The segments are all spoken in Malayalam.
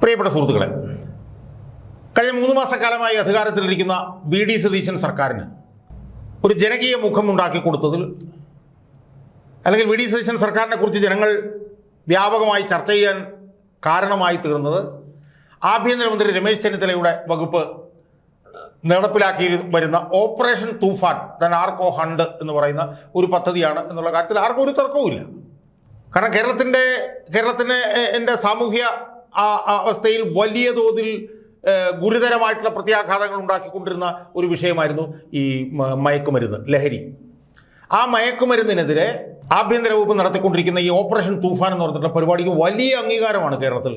പ്രിയപ്പെട്ട സുഹൃത്തുക്കളെ, കഴിഞ്ഞ 3 മാസക്കാലമായി അധികാരത്തിലിരിക്കുന്ന വി ഡി സതീശൻ സർക്കാരിന് ഒരു ജനകീയ മുഖം ഉണ്ടാക്കി കൊടുത്തതിൽ, അല്ലെങ്കിൽ വി ഡി സതീശൻ സർക്കാരിനെ കുറിച്ച് ജനങ്ങൾ വ്യാപകമായി ചർച്ച ചെയ്യാൻ കാരണമായി തീർന്നത് ആഭ്യന്തരമന്ത്രി രമേശ് ചെന്നിത്തലയുടെ വകുപ്പ് നടപ്പിലാക്കി വരുന്ന operation Toofan the narco hunt എന്ന് പറയുന്ന ഒരു പദ്ധതിയാണ് എന്നുള്ള കാര്യത്തിൽ ആർക്കും ഒരു തർക്കവുമില്ല. കാരണം കേരളത്തിൻ്റെ സാമൂഹ്യ അവസ്ഥയിൽ വലിയ തോതിൽ ഗുരുതരമായിട്ടുള്ള പ്രത്യാഘാതങ്ങൾ ഉണ്ടാക്കിക്കൊണ്ടിരുന്ന ഒരു വിഷയമായിരുന്നു ഈ മയക്കുമരുന്ന് ലഹരി. ആ മയക്കുമരുന്നിനെതിരെ ആഭ്യന്തര വകുപ്പ് നടത്തിക്കൊണ്ടിരിക്കുന്ന ഈ ഓപ്പറേഷൻ തൂഫാൻ എന്ന് പറഞ്ഞിട്ടുള്ള പരിപാടിക്ക് വലിയ അംഗീകാരമാണ് കേരളത്തിൽ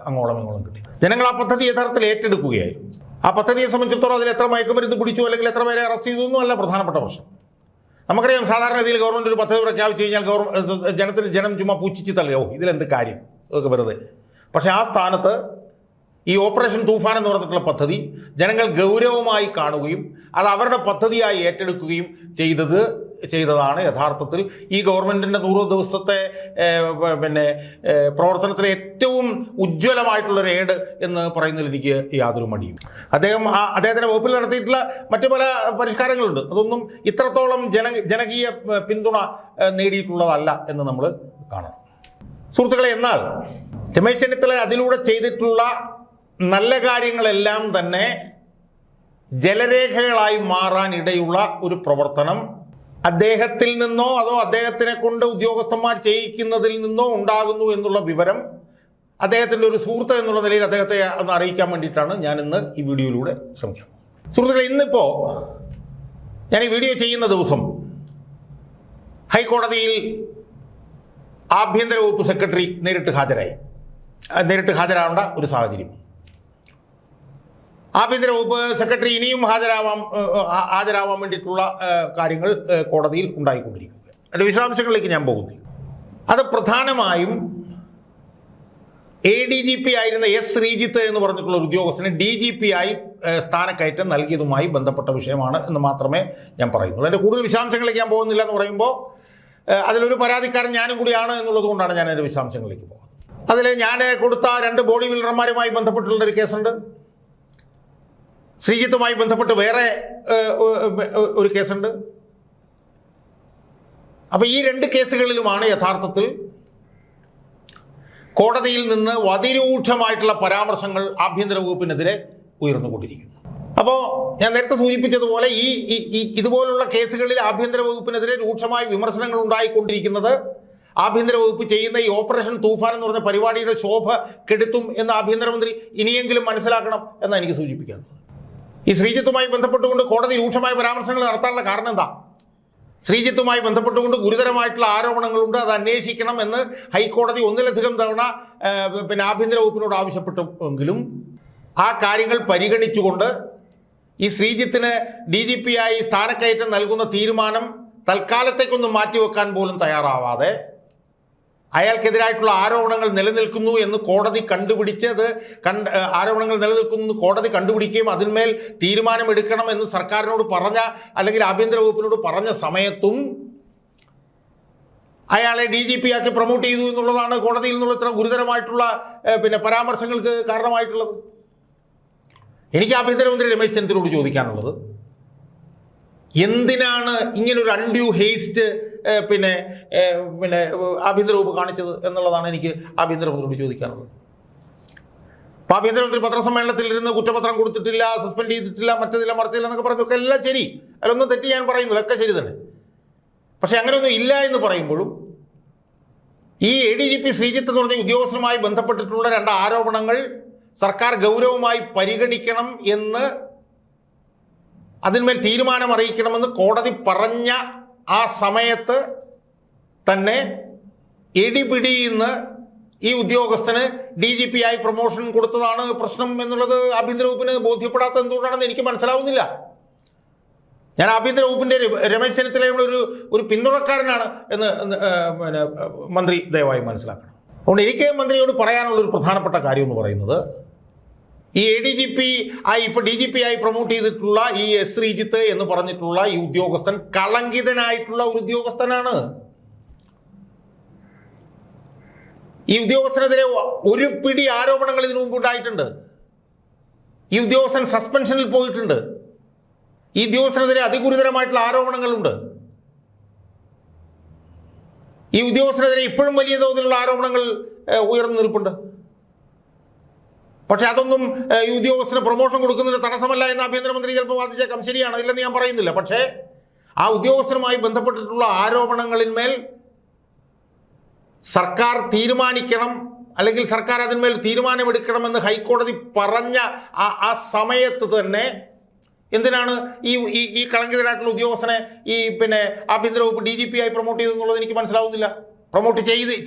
അങ്ങോളം ഇങ്ങോളം കിട്ടി. ജനങ്ങൾ ആ പദ്ധതി യഥാർത്ഥത്തിൽ ഏറ്റെടുക്കുകയായിരുന്നു. ആ പദ്ധതിയെ സംബന്ധിച്ചിടത്തോളം അതിൽ എത്ര മയക്കുമരുന്ന് പിടിച്ചു അല്ലെങ്കിൽ എത്ര പേരെ അറസ്റ്റ് ചെയ്തു ഒന്നും അല്ല പ്രധാനപ്പെട്ട പ്രശ്നം. നമുക്കറിയാം, സാധാരണഗതിയിൽ ഗവൺമെൻറ് ഒരു പദ്ധതി പ്രഖ്യാപിച്ചു കഴിഞ്ഞാൽ ജനം ചുമ്മാ പുച്ഛിച്ച് തള്ളിയോ ഇതിലെന്ത് കാര്യം, അതൊക്കെ വെറുതെ. പക്ഷേ ആ സ്ഥാനത്ത് ഈ ഓപ്പറേഷൻ തൂഫാൻ എന്ന് പറഞ്ഞിട്ടുള്ള പദ്ധതി ജനങ്ങൾ ഗൗരവമായി കാണുകയും അത് അവരുടെ പദ്ധതിയായി ഏറ്റെടുക്കുകയും ചെയ്തതാണ് യഥാർത്ഥത്തിൽ ഈ ഗവൺമെൻറ്റിൻ്റെ 100 ദിവസത്തെ പ്രവർത്തനത്തിലെ ഏറ്റവും ഉജ്ജ്വലമായിട്ടുള്ളൊരു ഏട് എന്ന് പറയുന്നതിൽ എനിക്ക് യാതൊരു മടിയും. അദ്ദേഹത്തിൻ്റെ വകുപ്പിൽ നടത്തിയിട്ടുള്ള മറ്റു പല പരിഷ്കാരങ്ങളുണ്ട്. അതൊന്നും ഇത്രത്തോളം ജനകീയ പിന്തുണ നേടിയിട്ടുള്ളതല്ല എന്ന് നമ്മൾ കാണണം സുഹൃത്തുക്കളെ. എന്നാൽ രമേശ് ചെന്നിത്തല അതിലൂടെ ചെയ്തിട്ടുള്ള നല്ല കാര്യങ്ങളെല്ലാം തന്നെ ജലരേഖകളായി മാറാനിടയുള്ള ഒരു പ്രവർത്തനം അദ്ദേഹത്തിൽ നിന്നോ അതോ അദ്ദേഹത്തിനെ കൊണ്ട് ഉദ്യോഗസ്ഥന്മാർ ചെയ്യിക്കുന്നതിൽ നിന്നോ ഉണ്ടാകുന്നു എന്നുള്ള വിവരം അദ്ദേഹത്തിൻ്റെ ഒരു സുഹൃത്ത് എന്നുള്ള നിലയിൽ അദ്ദേഹത്തെ ഒന്ന് അറിയിക്കാൻ വേണ്ടിയിട്ടാണ് ഞാൻ ഇന്ന് ഈ വീഡിയോയിലൂടെ ശ്രമിക്കുന്നത്. സുഹൃത്തുക്കളെ, ഇന്നിപ്പോൾ ഞാൻ ഈ വീഡിയോ ചെയ്യുന്ന ദിവസം ഹൈക്കോടതിയിൽ ആഭ്യന്തര വകുപ്പ് സെക്രട്ടറി നേരിട്ട് ഹാജരാവേണ്ട ഒരു സാഹചര്യം. ആഭ്യന്തര വകുപ്പ് സെക്രട്ടറി ഇനിയും ഹാജരാവാൻ വേണ്ടിയിട്ടുള്ള കാര്യങ്ങൾ കോടതിയിൽ ഉണ്ടായിക്കൊണ്ടിരിക്കുക. അതിൻ്റെ വിശദാംശങ്ങളിലേക്ക് ഞാൻ പോകുന്നില്ല. അത് പ്രധാനമായും ADGP ആയിരുന്ന എസ് ശ്രീജിത്ത് എന്ന് പറഞ്ഞിട്ടുള്ള ഒരു ഉദ്യോഗസ്ഥന് DGP ആയി സ്ഥാനക്കയറ്റം നൽകിയതുമായി ബന്ധപ്പെട്ട വിഷയമാണ് എന്ന് മാത്രമേ ഞാൻ പറയുന്നുള്ളൂ. അതിൻ്റെ കൂടുതൽ വിശദാംശങ്ങളിലേക്ക് ഞാൻ പോകുന്നില്ല എന്ന് പറയുമ്പോൾ അതിലൊരു പരാതിക്കാരൻ ഞാനും കൂടിയാണ് എന്നുള്ളത് കൊണ്ടാണ് ഞാൻ അതിൻ്റെ വിശദാംശങ്ങളിലേക്ക് പോകുന്നത്. അതിൽ ഞാൻ കൊടുത്ത 2 ബോഡി ബിൽഡർമാരുമായി ബന്ധപ്പെട്ടുള്ളൊരു കേസുണ്ട്. ശ്രീജിത്തുമായി ബന്ധപ്പെട്ട് വേറെ ഒരു കേസുണ്ട്. അപ്പോൾ ഈ 2 കേസുകളിലുമാണ് യഥാർത്ഥത്തിൽ കോടതിയിൽ നിന്ന് അതിരൂക്ഷമായിട്ടുള്ള പരാമർശങ്ങൾ ആഭ്യന്തര വകുപ്പിനെതിരെ ഉയർന്നുകൊണ്ടിരിക്കുന്നത്. അപ്പോൾ ഞാൻ നേരത്തെ സൂചിപ്പിച്ചതുപോലെ ഇതുപോലുള്ള കേസുകളിൽ ആഭ്യന്തര വകുപ്പിനെതിരെ രൂക്ഷമായ വിമർശനങ്ങൾ ഉണ്ടായിക്കൊണ്ടിരിക്കുന്നത് ആഭ്യന്തര വകുപ്പ് ചെയ്യുന്ന ഈ ഓപ്പറേഷൻ തൂഫാൻ എന്ന് പറഞ്ഞ പരിപാടിയുടെ ശോഭ കെടുത്തും എന്ന് ആഭ്യന്തരമന്ത്രി ഇനിയെങ്കിലും മനസ്സിലാക്കണം എന്നാണ് എനിക്ക് സൂചിപ്പിക്കാനുള്ളത്. ഈ ശ്രീജിത്തുമായി ബന്ധപ്പെട്ടുകൊണ്ട് കോടതി രൂക്ഷമായ പരാമർശങ്ങൾ നടത്താനുള്ള കാരണം എന്താ? ശ്രീജിത്തുമായി ബന്ധപ്പെട്ടുകൊണ്ട് ഗുരുതരമായിട്ടുള്ള ആരോപണങ്ങളുണ്ട്, അത് അന്വേഷിക്കണം എന്ന് ഹൈക്കോടതി 1-ലധികം തവണ ആഭ്യന്തര വകുപ്പിനോട് ആവശ്യപ്പെട്ടെങ്കിലും ആ കാര്യങ്ങൾ പരിഗണിച്ചുകൊണ്ട് ഈ ശ്രീജിത്തിന് DGP ആയി സ്ഥാനക്കയറ്റം നൽകുന്ന തീരുമാനം തൽക്കാലത്തേക്കൊന്നും മാറ്റിവെക്കാൻ പോലും തയ്യാറാവാതെ അയാൾക്കെതിരായിട്ടുള്ള ആരോപണങ്ങൾ നിലനിൽക്കുന്നു എന്ന് കോടതി കണ്ടുപിടിക്കുകയും അതിന്മേൽ തീരുമാനമെടുക്കണം എന്ന് സർക്കാരിനോട് പറഞ്ഞ അല്ലെങ്കിൽ ആഭ്യന്തര വകുപ്പിനോട് പറഞ്ഞ സമയത്തും അയാളെ DGP ആക്കി പ്രൊമോട്ട് ചെയ്തു എന്നുള്ളതാണ് കോടതിയിൽ നിന്നുള്ള ഇത്ര ഗുരുതരമായിട്ടുള്ള പരാമർശങ്ങൾക്ക് കാരണമായിട്ടുള്ളത്. എനിക്ക് ആഭ്യന്തരമന്ത്രി രമേശ് ചെന്നിത്തലയോട് ചോദിക്കാനുള്ളത്, എന്തിനാണ് ഇങ്ങനൊരു അൺഡ്യൂ ഹേസ്റ്റ് ആഭ്യന്തര വകുപ്പ് കാണിച്ചത് എന്നുള്ളതാണ് എനിക്ക് ആഭ്യന്തരമന്ത്രിയോട് ചോദിക്കാനുള്ളത്. അപ്പോൾ ആഭ്യന്തരമന്ത്രി പത്രസമ്മേളനത്തിൽ ഇരുന്ന് കുറ്റപത്രം കൊടുത്തിട്ടില്ല, സസ്പെൻഡ് ചെയ്തിട്ടില്ല, മറ്റതില്ല മറിച്ചില്ല എന്നൊക്കെ പറഞ്ഞൊക്കെ എല്ലാം ശരി, അതിലൊന്നും തെറ്റ് ഞാൻ പറയുന്നില്ല, ഒക്കെ ശരി തന്നെ. പക്ഷെ അങ്ങനെയൊന്നും ഇല്ല എന്ന് പറയുമ്പോഴും ഈ ADGP ശ്രീജിത്ത് എന്ന് പറഞ്ഞ ഉദ്യോഗസ്ഥനുമായി ബന്ധപ്പെട്ടിട്ടുള്ള 2 ആരോപണങ്ങൾ സർക്കാർ ഗൗരവമായി പരിഗണിക്കണം എന്ന്, അതിന്മേൽ തീരുമാനം അറിയിക്കണമെന്ന് കോടതി പറഞ്ഞ ആ സമയത്ത് തന്നെ ഇടിപിടിയിന്ന് ഈ ഉദ്യോഗസ്ഥന് DGP ആയി പ്രൊമോഷൻ കൊടുത്തതാണ് പ്രശ്നം എന്നുള്ളത് ആഭ്യന്തര വകുപ്പിന് ബോധ്യപ്പെടാത്ത എന്തുകൊണ്ടാണെന്ന് എനിക്ക് മനസ്സിലാവുന്നില്ല. ഞാൻ ആഭ്യന്തര വകുപ്പിൻ്റെ രമേശ് ചെന്നിത്തലയുടെ ഒരു പിന്തുണക്കാരനാണ് എന്ന് മന്ത്രി ദയവായി മനസ്സിലാക്കണം. അതുകൊണ്ട് എനിക്ക് മന്ത്രിയോട് പറയാനുള്ളൊരു പ്രധാനപ്പെട്ട കാര്യം എന്ന് പറയുന്നത്, ഈ ADGP ആയി ഇപ്പോൾ DGP ആയി പ്രൊമോട്ട് ചെയ്തിട്ടുള്ള ഈ എസ് ശ്രീജിത്ത് എന്ന് പറഞ്ഞിട്ടുള്ള ഈ ഉദ്യോഗസ്ഥൻ കളങ്കിതനായിട്ടുള്ള ഒരു ഉദ്യോഗസ്ഥനാണ്. ഈ ഉദ്യോഗസ്ഥനെതിരെ ഒരു പിടി ആരോപണങ്ങൾ ഇതിനു മുമ്പ് ഉണ്ടായിട്ടുണ്ട്. ഈ ഉദ്യോഗസ്ഥൻ സസ്പെൻഷനിൽ പോയിട്ടുണ്ട്. ഈ ഉദ്യോഗസ്ഥനെതിരെ അതിഗുരുതരമായിട്ടുള്ള ആരോപണങ്ങളുണ്ട്. ഈ ഉദ്യോഗസ്ഥനെതിരെ ഇപ്പോഴും വലിയ തോതിലുള്ള ആരോപണങ്ങൾ ഉയർന്നു നിൽപ്പുണ്ട്. പക്ഷെ അതൊന്നും ഈ ഉദ്യോഗസ്ഥന് പ്രൊമോഷൻ കൊടുക്കുന്നതിന് തടസ്സമല്ല എന്ന് ആഭ്യന്തരമന്ത്രി ചിലപ്പോൾ വാദിച്ചേക്കാം. ശരിയാണ്, ഇല്ലെന്ന് ഞാൻ പറയുന്നില്ല. പക്ഷേ ആ ഉദ്യോഗസ്ഥനുമായി ബന്ധപ്പെട്ടിട്ടുള്ള ആരോപണങ്ങളിന്മേൽ സർക്കാർ തീരുമാനിക്കണം, അല്ലെങ്കിൽ സർക്കാർ അതിന്മേൽ തീരുമാനമെടുക്കണമെന്ന് ഹൈക്കോടതി പറഞ്ഞ ആ സമയത്ത് തന്നെ എന്തിനാണ് ഈ കളങ്കിതനായിട്ടുള്ള ഉദ്യോഗസ്ഥനെ ആഭ്യന്തര വകുപ്പ് DGP ആയി പ്രൊമോട്ട് ചെയ്തെന്നുള്ളത് എനിക്ക് മനസ്സിലാവുന്നില്ല. പ്രൊമോട്ട്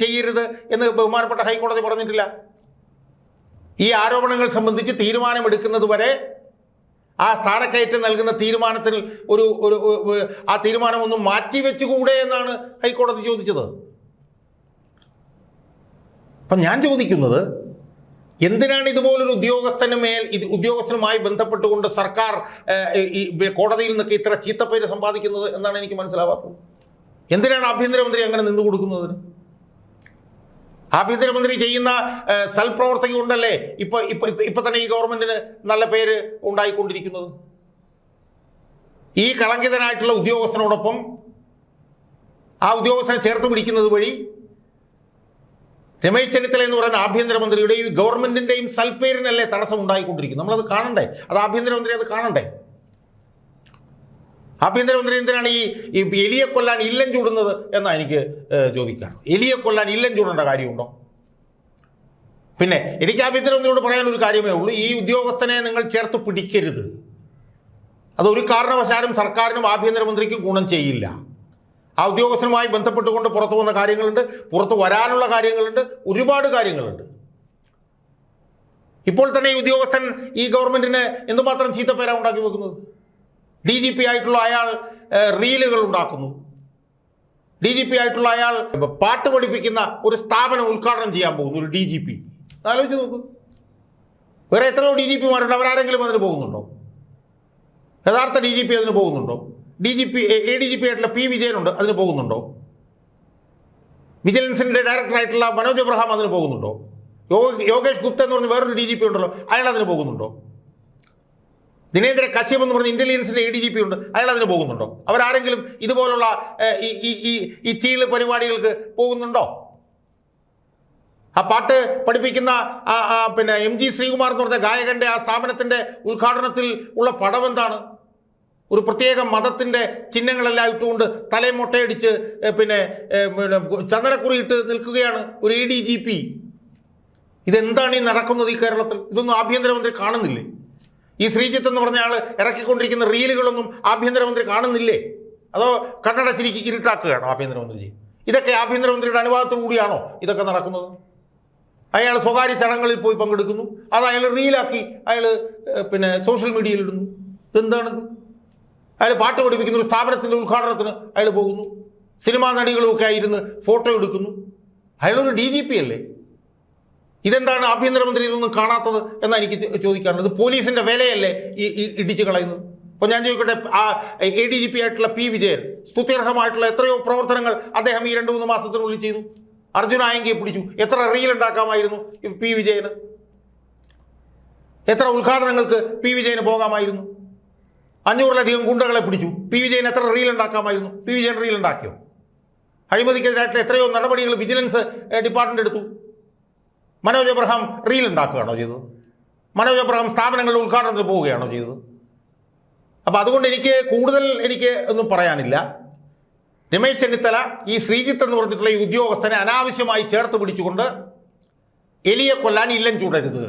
ചെയ്യരുത് എന്ന് ബഹുമാനപ്പെട്ട ഹൈക്കോടതി പറഞ്ഞിട്ടില്ല. ഈ ആരോപണങ്ങൾ സംബന്ധിച്ച് തീരുമാനമെടുക്കുന്നത് വരെ ആ സ്ഥാനക്കയറ്റം നൽകുന്ന തീരുമാനത്തിൽ ആ തീരുമാനം ഒന്ന് മാറ്റിവെച്ചുകൂടെ എന്നാണ് ഹൈക്കോടതി ചോദിച്ചത്. അപ്പം ഞാൻ ചോദിക്കുന്നത്, എന്തിനാണ് ഇതുപോലൊരു ഉദ്യോഗസ്ഥനുമായി ബന്ധപ്പെട്ടുകൊണ്ട് സർക്കാർ ഈ കോടതിയിൽ നിന്നൊക്കെ ഇത്ര ചീത്തപ്പേര് സമ്പാദിക്കുന്നത് എന്നാണ് എനിക്ക് മനസ്സിലാവാത്തത്. എന്തിനാണ് ആഭ്യന്തരമന്ത്രി അങ്ങനെ നിന്നു കൊടുക്കുന്നതിന്? ആഭ്യന്തരമന്ത്രി ചെയ്യുന്ന സൽപ്രവർത്തക കൊണ്ടല്ലേ ഇപ്പൊ തന്നെ ഈ ഗവൺമെന്റിന് നല്ല പേര് ഉണ്ടായിക്കൊണ്ടിരിക്കുന്നത്. ഈ കളങ്കിതനായിട്ടുള്ള ഉദ്യോഗസ്ഥനോടൊപ്പം ആ ഉദ്യോഗസ്ഥനെ ചേർത്ത് പിടിക്കുന്നത് വഴി രമേശ് ചെന്നിത്തല എന്ന് പറയുന്ന ആഭ്യന്തരമന്ത്രിയുടെയും ഗവൺമെന്റിന്റെയും സൽപ്പേരിനല്ലേ തടസ്സം ഉണ്ടായിക്കൊണ്ടിരിക്കും. നമ്മളത് കാണണ്ടേ? അത് ആഭ്യന്തരമന്ത്രി അത് കാണണ്ടേ? ആഭ്യന്തരമന്ത്രി എന്തിനാണ് ഈ എലിയെ കൊല്ലാൻ ഇല്ലം ചൂടുന്നത് എന്നാണ് എനിക്ക് ചോദിക്കാറ്. എലിയെ കൊല്ലാൻ ഇല്ലം ചൂടേണ്ട കാര്യമുണ്ടോ? പിന്നെ എനിക്ക് ആഭ്യന്തരമന്ത്രിയോട് പറയാനൊരു കാര്യമേ ഉള്ളൂ, ഈ ഉദ്യോഗസ്ഥനെ നിങ്ങൾ ചേർത്ത് പിടിക്കരുത്. അതൊരു കാരണവശാലും സർക്കാരിനും ആഭ്യന്തരമന്ത്രിക്കും ഗുണം ചെയ്യില്ല. ആ ഉദ്യോഗസ്ഥനുമായി ബന്ധപ്പെട്ടുകൊണ്ട് പുറത്തു വന്ന കാര്യങ്ങളുണ്ട്, പുറത്തു വരാനുള്ള കാര്യങ്ങളുണ്ട്, ഒരുപാട് കാര്യങ്ങളുണ്ട്. ഇപ്പോൾ തന്നെ ഈ ഉദ്യോഗസ്ഥൻ ഈ ഗവൺമെന്റിന് എന്തുമാത്രം ചീത്തപ്പേരാ ഉണ്ടാക്കി വെക്കുന്നത്. DGP ആയിട്ടുള്ള അയാൾ റീലുകൾ ഉണ്ടാക്കുന്നു. DGP ആയിട്ടുള്ള അയാൾ പാട്ട് പഠിപ്പിക്കുന്ന ഒരു സ്ഥാപനം ഉദ്ഘാടനം ചെയ്യാൻ പോകുന്നു. ഒരു DGP ആലോചിച്ച് നോക്കൂ. വേറെ എത്രയോ DGPമാരുണ്ട്, അവരാരെങ്കിലും അതിന് പോകുന്നുണ്ടോ? യഥാർത്ഥ DGP അതിന് പോകുന്നുണ്ടോ? ADGP ആയിട്ടുള്ള P. വിജയനുണ്ട്, അതിന് പോകുന്നുണ്ടോ? വിജിലൻസിന്റെ ഡയറക്ടറായിട്ടുള്ള മനോജ് എബ്രഹാം അതിന് പോകുന്നുണ്ടോ? യോഗേഷ് ഗുപ്ത എന്ന് പറഞ്ഞ വേറൊരു DGP ഉണ്ടല്ലോ, അയാൾ അതിന് പോകുന്നുണ്ടോ? ദിനേന്ദ്ര കശ്യപ് എന്ന് പറഞ്ഞ ഇന്റലിജൻസിന്റെ ADGP ഉണ്ട്, അയാൾ അതിന് പോകുന്നുണ്ടോ? അവരാരെങ്കിലും ഇതുപോലുള്ള ഈ ചീള് പരിപാടികൾക്ക് പോകുന്നുണ്ടോ? ആ പാട്ട് പഠിപ്പിക്കുന്ന MG ശ്രീകുമാർ എന്ന് പറഞ്ഞ ഗായകന്റെ ആ സ്ഥാപനത്തിന്റെ ഉദ്ഘാടനത്തിൽ ഉള്ള പടം എന്താണ്? ഒരു പ്രത്യേക മതത്തിന്റെ ചിഹ്നങ്ങളെല്ലാം ഇട്ടുകൊണ്ട് തലയും മൊട്ടയടിച്ച് ചന്ദനക്കുറിയിട്ട് നിൽക്കുകയാണ് ഒരു ADGP. ഇതെന്താണ് ഈ നടക്കുന്നത് ഈ കേരളത്തിൽ? ഇതൊന്നും ആഭ്യന്തരമന്ത്രി കാണുന്നില്ലേ? ഈ ശ്രീജിത്ത് എന്ന് പറഞ്ഞ ആൾ ഇറക്കിക്കൊണ്ടിരിക്കുന്ന റീലുകളൊന്നും ആഭ്യന്തരമന്ത്രി കാണുന്നില്ലേ? അതോ കണ്ണടച്ചിരിക്കി ഇരുട്ടാക്കുകയാണോ ആഭ്യന്തരമന്ത്രി? ഇതൊക്കെ ആഭ്യന്തരമന്ത്രിയുടെ അനുവാദത്തോടു കൂടിയാണോ ഇതൊക്കെ നടക്കുന്നത്? അയാൾ സ്വകാര്യ ചടങ്ങുകളിൽ പോയി പങ്കെടുക്കുന്നു, അത് അയാൾ റീലാക്കി അയാൾ സോഷ്യൽ മീഡിയയിൽ ഇടുന്നു. ഇതെന്താണിത്? അയാൾ പാട്ട് പഠിപ്പിക്കുന്ന ഒരു സ്ഥാപനത്തിന്റെ ഉദ്ഘാടനത്തിന് അയാൾ പോകുന്നു, സിനിമാ നടികളുമൊക്കെ ആയിരുന്ന് ഫോട്ടോ എടുക്കുന്നു. അയാളൊരു DGP അല്ലേ? ഇതെന്താണ് ആഭ്യന്തരമന്ത്രി ഇതൊന്നും കാണാത്തത് എന്നാണ് എനിക്ക് ചോദിക്കാറുള്ളത്. പോലീസിന്റെ വിലയല്ലേ ഇടിച്ചു കളയുന്നത്? അപ്പോൾ ഞാൻ ചോദിക്കട്ടെ, ആ ADGP ആയിട്ടുള്ള P. വിജയൻ സ്തുത്യർഹമായിട്ടുള്ള എത്രയോ പ്രവർത്തനങ്ങൾ അദ്ദേഹം ഈ 2-3 മാസത്തിനുള്ളിൽ ചെയ്തു. അർജുന ആയങ്കിയെ പിടിച്ചു. എത്ര റീൽ ഉണ്ടാക്കാമായിരുന്നു P. വിജയന്? എത്ര ഉദ്ഘാടനങ്ങൾക്ക് P. വിജയന് പോകാമായിരുന്നു? 500-ലധികം ഗുണ്ടകളെ പിടിച്ചു. P. വിജയൻ എത്ര റീൽ ഉണ്ടാക്കാമായിരുന്നു? P. വിജയൻ റീൽ ഉണ്ടാക്കിയോ? അഴിമതിക്കെതിരായിട്ടുള്ള എത്രയോ നടപടികൾ വിജിലൻസ് ഡിപ്പാർട്ട്മെന്റ് എടുത്തു. മനോജ് എബ്രഹാം റീൽ ഉണ്ടാക്കുകയാണോ ചെയ്തത്? മനോജ് എബ്രഹാം സ്ഥാപനങ്ങളുടെ ഉദ്ഘാടനത്തിൽ പോവുകയാണോ ചെയ്തത്? അപ്പം അതുകൊണ്ട് എനിക്ക് ഒന്നും പറയാനില്ല. രമേശ് ചെന്നിത്തല ഈ ശ്രീജിത്ത് എന്ന് പറഞ്ഞിട്ടുള്ള ഈ ഉദ്യോഗസ്ഥനെ അനാവശ്യമായി ചേർത്ത് പിടിച്ചുകൊണ്ട് എലിയെ കൊല്ലാൻ ഇല്ലം ചൂടരുത്.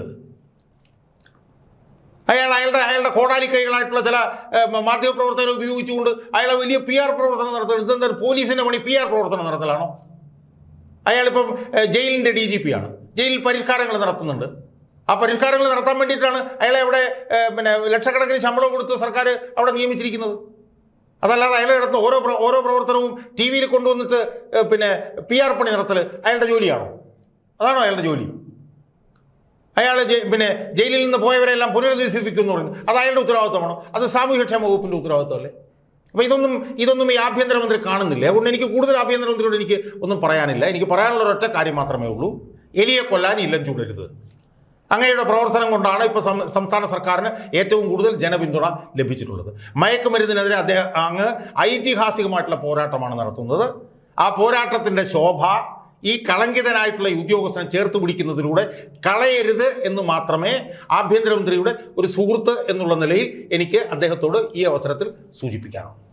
അയാളുടെ കോടാലിക്കൈകളായിട്ടുള്ള ചില മാധ്യമപ്രവർത്തകരെ ഉപയോഗിച്ചുകൊണ്ട് അയാളെ വലിയ PR പ്രവർത്തനം നടത്തുന്നത്. ഇതെന്താ പോലീസിന്റെ പണി PR പ്രവർത്തനം നടത്തലാണോ? അയാളിപ്പം ജയിലിന്റെ DGP ആണ്. ജയിലിൽ പരിഷ്കാരങ്ങൾ നടത്തുന്നുണ്ട്. ആ പരിഷ്കാരങ്ങൾ നടത്താൻ വേണ്ടിയിട്ടാണ് അയാളെ അവിടെ ലക്ഷക്കണക്കിന് ശമ്പളം കൊടുത്ത് സർക്കാർ അവിടെ നിയമിച്ചിരിക്കുന്നത്. അതല്ലാതെ അയാൾ നടത്തുന്ന ഓരോ പ്രവർത്തനവും TV യിൽ കൊണ്ടുവന്നിട്ട് PR പണി നടത്തൽ അയാളുടെ ജോലിയാണോ? അതാണോ അയാളുടെ ജോലി? അയാൾ ജയിലിൽ നിന്ന് പോയവരെല്ലാം പുനരധിവസിപ്പിക്കുമെന്ന് പറഞ്ഞു, അത് അയാളുടെ ഉത്തരവാദിത്വമാണോ? അത് സാമൂഹ്യക്ഷേമ വകുപ്പിന്റെ ഉത്തരവാദിത്വമല്ലേ? അപ്പോൾ ഇതൊന്നും ഈ ആഭ്യന്തരമന്ത്രി കാണുന്നില്ല. അതുകൊണ്ട് എനിക്ക് കൂടുതൽ ആഭ്യന്തരമന്ത്രിയോട് എനിക്ക് ഒന്നും പറയാനില്ല. എനിക്ക് പറയാനുള്ള ഒരൊറ്റ കാര്യം മാത്രമേ ഉള്ളൂ. എലിയെ കൊല്ലാൻ ഇല്ലം ചൂടരുത്. അങ്ങയുടെ പ്രവർത്തനം കൊണ്ടാണ് ഇപ്പോൾ സംസ്ഥാന സർക്കാരിന് ഏറ്റവും കൂടുതൽ ജനപിന്തുണ ലഭിച്ചിട്ടുള്ളത്. മയക്കുമരുന്നിനെതിരെ അങ്ങ് ഐതിഹാസികമായിട്ടുള്ള പോരാട്ടമാണ് നടത്തുന്നത്. ആ പോരാട്ടത്തിൻ്റെ ശോഭ ഈ കളങ്കിതനായിട്ടുള്ള ഉദ്യോഗസ്ഥനെ ചേർത്ത് പിടിക്കുന്നതിലൂടെ കളയരുത് എന്ന് മാത്രമേ ആഭ്യന്തരമന്ത്രിയുടെ ഒരു സുഹൃത്ത് എന്നുള്ള നിലയിൽ എനിക്ക് അദ്ദേഹത്തോട് ഈ അവസരത്തിൽ സൂചിപ്പിക്കാനുള്ളൂ.